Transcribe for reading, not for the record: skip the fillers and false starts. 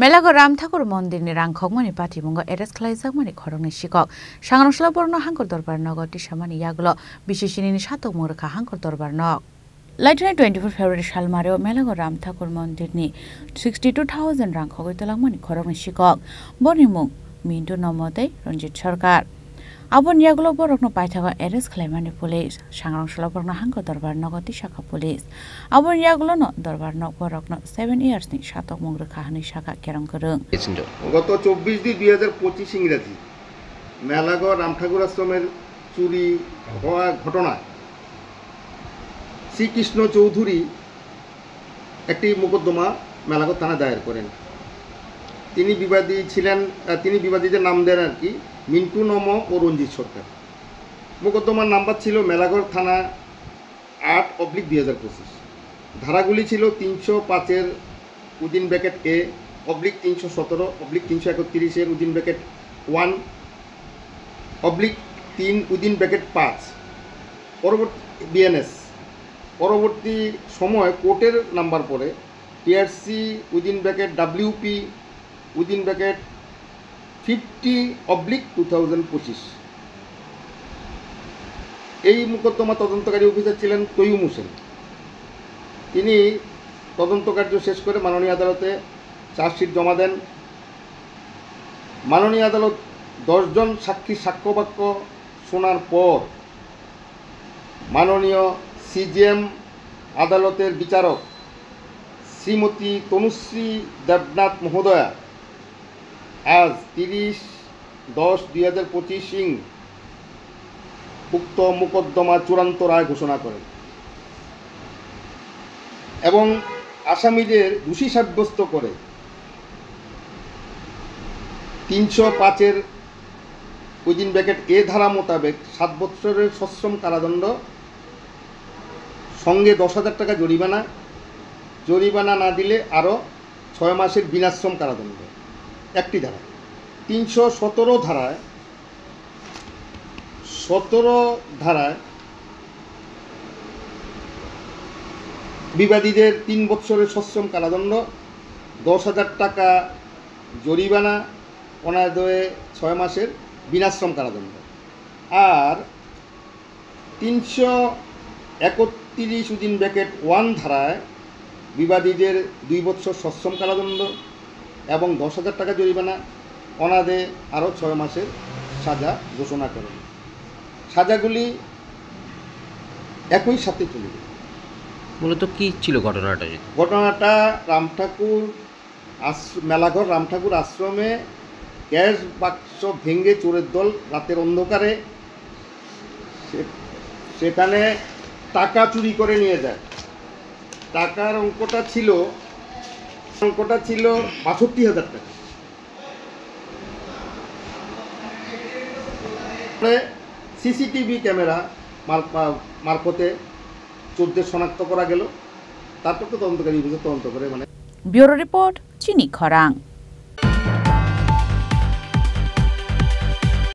Melago Ramthakur Mondir ni rangkhokmani patimungo eres khlaijak khorongni sikok sangrangshla borno hangkor dorbar nogo tisamani yagulo bishishini satok murkha hangkor dorbar nog Laitani 24 February salmareo Melago Ramthakur Mondir ni 62,000 rangkhogoi tolangmani khorongni sikok bonimung Mintu Nomodei Ranjit Sarkar Abon yagulo borokno paithago eres khlaimani police sangrangshla borno hangkor dorbar nogo tisaka police Abon yagulo no dorbar nog borokno 7 years ni satok murkha hani saka kerong korong গত 24/2/2025 ইংরেজি মেলাগড় রামঠাকুর আশ্রমের চুরি হওয়া ঘটনায় শ্রীকৃষ্ণ চৌধুরী একটি মোকদ্দমা মেলাগড় থানায় দায়ের করেন। তিনি বিবাদীদের নাম দেন আর কি মিন্টু নম ও রঞ্জিত সরকার। মোকদ্দমার নাম্বার ছিল মেলাগড় থানা 8/2025। ধারাগুলি ছিল 305 উদিন ব্র্যাকেট এ /317/331 এর উদিন ব্র্যাকেট 1/3 উদিন ব্র্যাকেট 5 পরবর্তী বিএনএস পরবর্তী সময় কোর্টের নাম্বার পরে টিআরসি উদিন ব্র্যাকেট ডব্লিউপি উদিন ব্র্যাকেট 50/2025 এই মোকদ্দমা তদন্তকারী অফিসার ছিলেন তৈয়ুম হোসেন। তিনি তদন্ত কার্য শেষ করে মাননীয় আদালতে চার্জশিট জমা দেন। মাননীয় আদালত 10 জন সাক্ষীর সাক্ষ্যবাক্য শোনার পর মাননীয় সিজিএম আদালতের বিচারক শ্রীমতী তনুশ্রী দেবনাথ মহোদয়া আজ 30/10/2025 উক্ত মোকদ্দমা চূড়ান্ত রায় ঘোষণা করেন এবং আসামিদের দোষী সাব্যস্ত করে 305 উদিন ব্র্যাকেট এ ধারা মোতাবেক 7 বছরের সশ্রম কারাদণ্ড সঙ্গে 10,000 টাকা জরিমানা না দিলে আরও 6 মাসের বিনাশ্রম কারাদণ্ড। একটি ধারা 317 ধারায় বিবাদীদের 3 বছরের সশ্রম কারাদণ্ড 10,000 টাকা জরিমানা অনাদায়ে 6 মাসের বিনাশ্রম কারাদণ্ড। আর 331 উদিন ব্র্যাকেট 1 ধারায় বিবাদীদের 2 বছর সশ্রম কারাদণ্ড এবং 10,000 টাকা জরিমানা অনাদায়ে আরও 6 মাসের সাজা ঘোষণা করেন। সাজাগুলি একই সাথে চলবে। মূলত কি ছিল ঘটনাটা? মেলাঘর রামঠাকুর আশ্রমে ক্যাশ বাক্স ভেঙে চোরের দল রাতের অন্ধকারে সেখানে টাকা চুরি করে নিয়ে যায়। টাকার অঙ্কটা ছিল 62,000 টাকা। সিসিটিভি ক্যামেরা মারফতে চোরদের শনাক্ত করা গেল। তারপর তো তদন্তকারী তদন্ত করে ব্যুরো রিপোর্ট চিনি খরাং।